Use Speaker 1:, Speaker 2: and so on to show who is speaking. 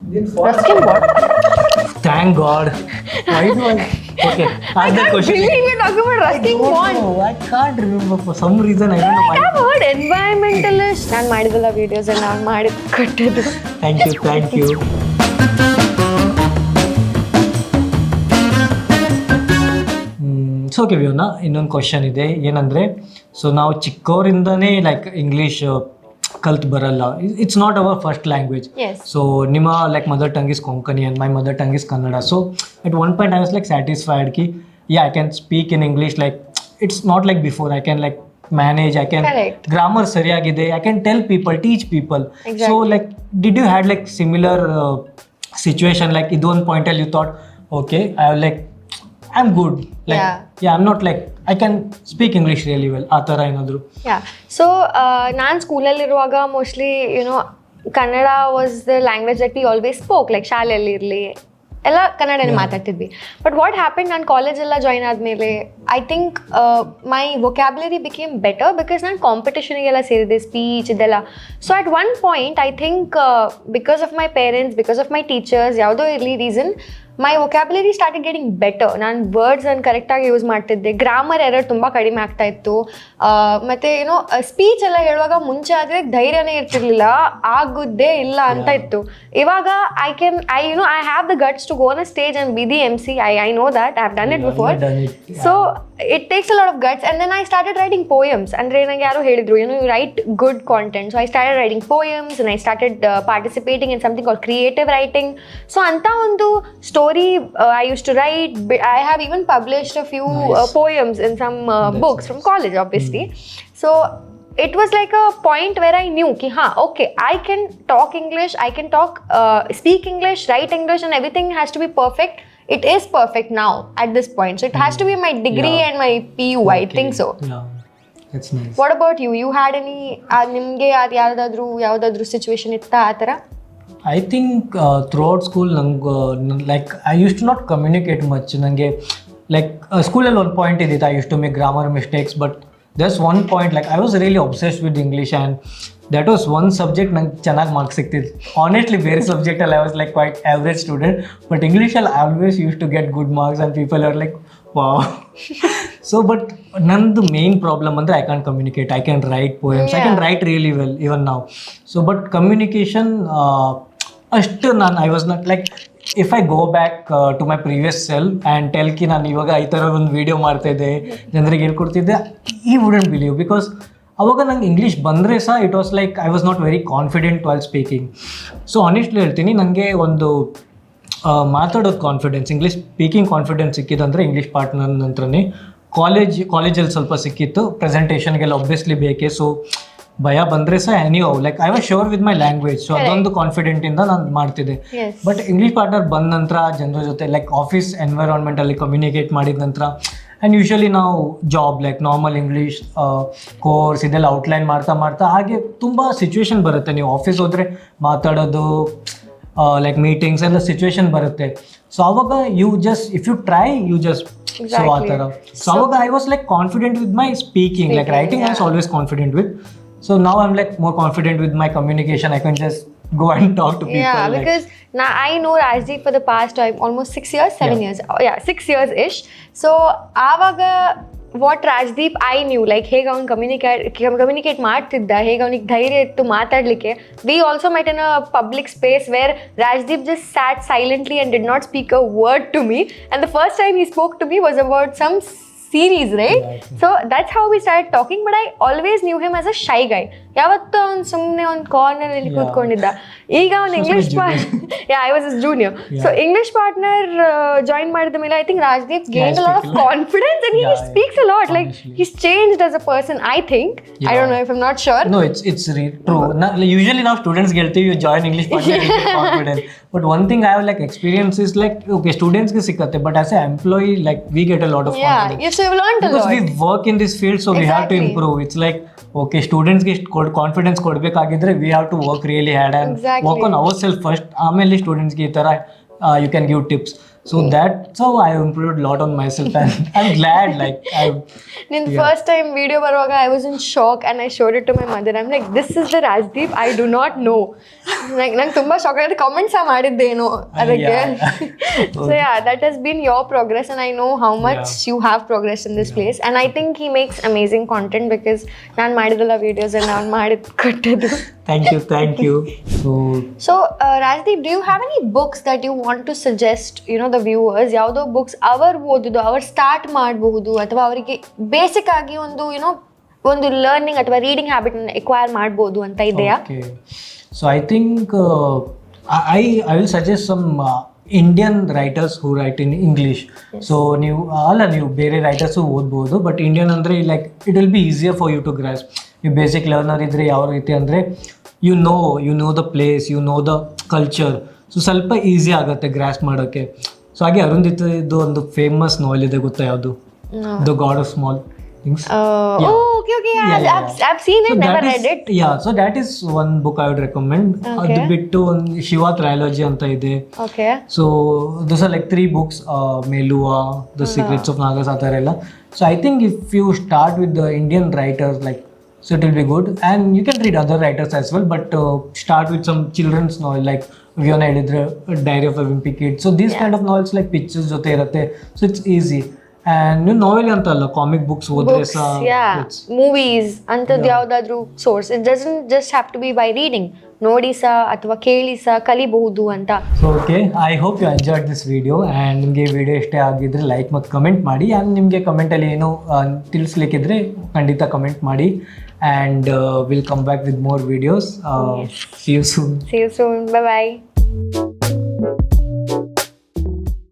Speaker 1: Ruskin what?
Speaker 2: Thank God. Why do I? Okay, ask that question.
Speaker 1: Believe you're talking about Ruskin what?
Speaker 2: No, I can't remember for some reason. I don't know
Speaker 1: I
Speaker 2: why.
Speaker 1: have heard environmentalist. ನಾನು ಮಾಡಿದಲ್ಲ videos ನಾನು ಮಾಡಿ ಕೊಟ್ಟಿದ್ದು.
Speaker 2: Thank you, thank you. So okay ವ್ಯೂನ ಇನ್ನೊಂದು question ಇದೆ ಏನಂದರೆ so ನಾವು ಚಿಕ್ಕವರಿಂದನೇ like English ಕಲ್ತು ಬರಲ್ಲ. It's not our first language.
Speaker 1: Yes.
Speaker 2: So ನಿಮ್ಮ like mother tongue is Konkani and my mother tongue is Kannada. So at one point I was like satisfied ಕಿ ಯಾ I can speak in English like it's not like before. I can like manage, I can
Speaker 1: Correct.
Speaker 2: Grammar ಸರಿಯಾಗಿದೆ, I can tell people, teach people. So
Speaker 1: Exactly.
Speaker 2: Like did you had like similar situation like ಇದೊಂದು ಪಾಯಿಂಟಲ್ಲಿ you thought okay I have like I'm good. Like,
Speaker 1: Yeah.
Speaker 2: I'm not like, I can speak English really well. ಆ ಥರ ಏನಾದರೂ?
Speaker 1: Yeah. So, ನಾನು ಸ್ಕೂಲಲ್ಲಿರುವಾಗ mostly Kannada was the language that we always spoke. Like ಶಾಲೆಯಲ್ಲಿ ಇರಲಿ ಎಲ್ಲ ಕನ್ನಡನೇ ಮಾತಾಡ್ತಿದ್ವಿ. ಬಟ್ ವಾಟ್ ಹ್ಯಾಪನ್ ನಾನು ಕಾಲೇಜೆಲ್ಲ ಜಾಯ್ನ್ ಆದಮೇಲೆ I think my vocabulary became better because ನಾನು ಕಾಂಪಿಟೇಷನಿಗೆಲ್ಲ ಸೇರಿದೆ, ಸ್ಪೀಚ್ ಇದೆಲ್ಲ. So at one point I think because of my parents, because of my teachers, ಯಾವುದೋ ಇರಲಿ reason, my vocabulary started getting better. ನಾನು ವರ್ಡ್ಸ್ ನಾನು ಕರೆಕ್ಟಾಗಿ ಯೂಸ್ ಮಾಡ್ತಿದ್ದೆ, ಗ್ರಾಮರ್ ಎರರ್ ತುಂಬ ಕಡಿಮೆ ಆಗ್ತಾ ಇತ್ತು. ಮತ್ತು ಸ್ಪೀಚ್ ಎಲ್ಲ ಹೇಳುವಾಗ ಮುಂಚೆ ಆದರೆ ಧೈರ್ಯನೇ ಇರ್ತಿರ್ಲಿಲ್ಲ, ಆಗುದ್ದೇ ಇಲ್ಲ ಅಂತ ಇತ್ತು. ಇವಾಗ I have the guts to go on a stage and be the MC. I know that I have done it before. So it takes a lot of guts. And then I started writing poems. Andre nange yaru helidru, you write good content. So I started writing poems and I started participating in something called creative writing. So anta ondu story I used to write. I have even published a few poems in some books from college, obviously. So it was like a point where I knew ki okay, I can talk English, I can speak English, write English, and everything has to be perfect. It is perfect now at this point. So it has to be my degree and my PU. I think so.
Speaker 2: Yeah, that's nice.
Speaker 1: What about you? You had any ನಿಮಗೆ ಯಾವುದಾದ್ರೂ situation ಇತ್ತಾ ಆ ಥರ?
Speaker 2: I think throughout school like I used to not communicate much. ನನಗೆ like ಸ್ಕೂಲಲ್ಲಿ ಒಂದು point ಇದ್ದಿತ್ತು, I used to make grammar mistakes, but there's one point like I was really obsessed with English and that was one subject ನಂಗೆ ಚೆನ್ನಾಗಿ marks ಸಿಗ್ತಿತ್ತು. Honestly ಬೇರೆ ಸಬ್ಜೆಕ್ಟಲ್ಲಿ I was like quite average student, but ಇಂಗ್ಲೀಷಲ್ಲಿ I always use to get good marks and people are like wow. So but ನಂದು main problem ಅಂದರೆ I can communicate, I can write poems, I can write really well even ನಾವು. So but communication ಅಷ್ಟು I was not like if I go back to my previous self and tell ಕಿ ನಾನು ಇವಾಗ ಈ ಥರ ಒಂದು video ಮಾಡ್ತಾಯಿದ್ದೆ, ಜನರಿಗೆ ಹೇಳ್ಕೊಡ್ತಿದ್ದೆ, ಈ ವುಡಂಟ್ ಬಿಲೀವ್. ಬಿಕಾಸ್ ಅವಾಗ ನಂಗೆ ಇಂಗ್ಲೀಷ್ ಬಂದರೆ ಸಹ it was like I was not very confident while speaking. So honestly ಹೇಳ್ತೀನಿ, ನನಗೆ ಒಂದು ಮಾತಾಡೋದು ಕಾನ್ಫಿಡೆನ್ಸ್, ಇಂಗ್ಲೀಷ್ ಸ್ಪೀಕಿಂಗ್ ಕಾನ್ಫಿಡೆನ್ಸ್ ಸಿಕ್ಕಿದಂದರೆ ಇಂಗ್ಲೀಷ್ ಪಾರ್ಟ್ನರ್ ನಂತರನೇ. ಕಾಲೇಜಲ್ಲಿ ಸ್ವಲ್ಪ ಸಿಕ್ಕಿತ್ತು, ಪ್ರೆಸೆಂಟೇಷನ್ಗೆಲ್ಲ ಒಬ್ವಿಯಸ್ಲಿ ಬೇಕೇ. ಸೊ ಭಯ ಬಂದರೆ ಸಹ like I was sure with my language. So ಅದೊಂದು ಕಾನ್ಫಿಡೆಂಟಿಂದ ನಾನು ಮಾಡ್ತಿದ್ದೆ. ಬಟ್ ಇಂಗ್ಲೀಷ್ ಪಾರ್ಟ್ನರ್ ಬಂದ ನಂತರ ಜನರ ಜೊತೆ ಲೈಕ್ ಆಫೀಸ್ ಎನ್ವೈರಾನ್ಮೆಂಟಲ್ಲಿ ಕಮ್ಯುನಿಕೇಟ್ ಮಾಡಿದ ನಂತರ ಆ್ಯಂಡ್ ಯೂಶ್ವಲಿ ನಾವು job like normal English course ಇದೆಲ್ಲ ಔಟ್ಲೈನ್ ಮಾಡ್ತಾ ಹಾಗೆ ತುಂಬ ಸಿಚುವೇಶನ್ ಬರುತ್ತೆ. ನೀವು ಆಫೀಸ್ ಹೋದರೆ ಮಾತಾಡೋದು ಲೈಕ್ ಮೀಟಿಂಗ್ಸ್ ಎಲ್ಲ ಸಿಚುವೇಶನ್ ಬರುತ್ತೆ. ಸೊ ಅವಾಗ ಇಫ್ ಯು ಟ್ರೈ ಸೊ ಆ ಥರ. ಸೊ ಅವಾಗ I was like confident with my speaking, like writing I was always confident with. So now I'm like more confident with my communication. I can just go and talk to people.
Speaker 1: Yeah, because now I know Rajdeep for the past almost 6 years, 7 years. Oh yeah, 6 years ish. So avaga what Rajdeep I knew, like ಹೇಗೆ ಅವ್ನು communicate ಮಾಡ್ತಿದ್ದ, ಹೇಗೆ ಅವನಿಗೆ ಧೈರ್ಯ ಇತ್ತು ಮಾತಾಡಲಿಕ್ಕೆ. We also met in a public space where Rajdeep just sat silently and did not speak a word to me. And the first time he spoke to me was about some series, right? So that's how we started talking, but I always knew him as a shy guy. ಯಾವತ್ತೂ ಅವ್ನು ಸುಮ್ಮನೆ ಒಂದು ಕಾರ್ನರಲ್ಲಿ ಕೂತ್ಕೊಂಡಿದ್ದ. ಈಗ ಅವ್ನು English I was is junior. So English partner join ಮಾಡಿದ ಮೇಲೆ I think Rajdeep gain a lot of confidence and he speaks a lot. Like he's changed as a person, I think. I don't know if I'm not sure.
Speaker 2: No, it's true. Usually now students ಹೇಳ್ತೀವಿ you join English partner you get confident. But one thing I have like experience is like okay students ಗೆ ಸಿಕ್ಕತ್ತೆ, but as an employee like we get a lot of confidence.
Speaker 1: Yes, we've learned a lot.
Speaker 2: Because we work in this field, so we have to improve. It's like okay students ಗೆ confidence ಕೊಡಬೇಕಾಗಿದ್ರೆ we have to work really hard and work on ourselves first. ಆಮೇಲೆ ಸ್ಟೂಡೆಂಟ್ಸ್ಗೆ ಈ ಥರ you can give tips. So that's how I improved a lot on myself, and I'm glad. Like
Speaker 1: ನಿನ್ first time video ಬರುವಾಗ I was in shock and I showed it to my mother. I'm like, this is the Rajdeep I do not know. ನಂಗೆ ತುಂಬ shock ಆಗಿದೆ, comments ಮಾಡಿದ್ದೇನೋ ಅದಕ್ಕೆ. So yeah, that has been your progress and I know how much you have progress in this place. And I think he makes amazing content because ನಾನು ಮಾಡಿದಲ್ಲ videos and ನಾನು ಮಾಡಿದ್ ಕೊಟ್ಟದ್ದು.
Speaker 2: thank you.
Speaker 1: So Rajdeep, do you have any books that you want to suggest, the viewers? ಯಾವುದೋ books ಅವರು ಓದುದು, ಅವ್ರು start ಮಾಡಬಹುದು, ಅಥವಾ ಅವರಿಗೆ ಬೇಸಿಕ್ ಆಗಿ ಒಂದು ಲರ್ನಿಂಗ್ ಅಥವಾ ರೀಡಿಂಗ್ ಹ್ಯಾಬಿಟ್ ಎಕ್ವೈರ್ ಮಾಡ್ಬೋದು ಅಂತ ಇದೆಯಾ?
Speaker 2: Okay. So I think I will suggest some Indian writers who write in English. Yes. So ನೀವು ಬೇರೆ ರೈಟರ್ಸು ಓದ್ಬೋದು, ಬಟ್ ಇಂಡಿಯನ್ ಅಂದರೆ like it will be easier for you to grasp. ನೀವು basic learner ಇದ್ದರೆ ಯಾವ ರೀತಿ ಅಂದರೆ you know the place, you know the culture, so ಸ್ವಲ್ಪ ಈಸಿ ಆಗುತ್ತೆ ಗ್ರಾಸ್ಪ್ ಮಾಡೋಕ್ಕೆ. ಸೊ ಹಾಗೆ ಅರುಂಧಿತದ್ದು ಒಂದು ಫೇಮಸ್ ನಾವೆಲ್ ಇದೆ, ಗೊತ್ತಾ ಯಾವುದು? The god of small things.
Speaker 1: Okay. I've seen it, never read it.
Speaker 2: Yeah, so that is one book I would recommend. ಅದು ಬಿಟ್ಟು ಒಂದು ಶಿವ ಟ್ರಯಾಲಜಿ ಅಂತ ಇದೆ.
Speaker 1: Okay.
Speaker 2: So those are like 3 books, Melua, The Secrets of Nagas, ಆ ಥರ ಎಲ್ಲ. So I think if you start with the Indian writers, like, so it will be good, and you can read other writers as well, but start with some children's novel like Viona ಹೇಳಿದ್ರೆ Diary of a Wimpy Kid. So these kind of novels like pictures ಜೊತೆ ಇರುತ್ತೆ, so it's easy. And ನೀವು ನಾವೆಲ್ ಅಂತ ಅಲ್ಲ, comic books ಓದಿದ್ರೆ ಸಹ,
Speaker 1: movies ಅಂಥದ್ದು ಯಾವುದಾದ್ರೂ source, it doesn't just have to be by reading, ನೋಡಿ ಸಹ ಅಥವಾ ಕೇಳಿ ಸಹ ಕಲಿಬಹುದು ಅಂತ.
Speaker 2: So okay, I hope you enjoyed this video, and ನಿಮಗೆ ವಿಡಿಯೋ ಇಷ್ಟ ಆಗಿದ್ರೆ ಲೈಕ್ ಮತ್ತು ಕಮೆಂಟ್ ಮಾಡಿ, ಆ್ಯಂಡ್ ನಿಮಗೆ ಕಮೆಂಟಲ್ಲಿ ಏನೋ ತಿಳಿಸ್ಲಿಕ್ಕಿದ್ರೆ ಖಂಡಿತ ಕಮೆಂಟ್ ಮಾಡಿ, and will come back with more videos. See you soon.
Speaker 1: Bye bye.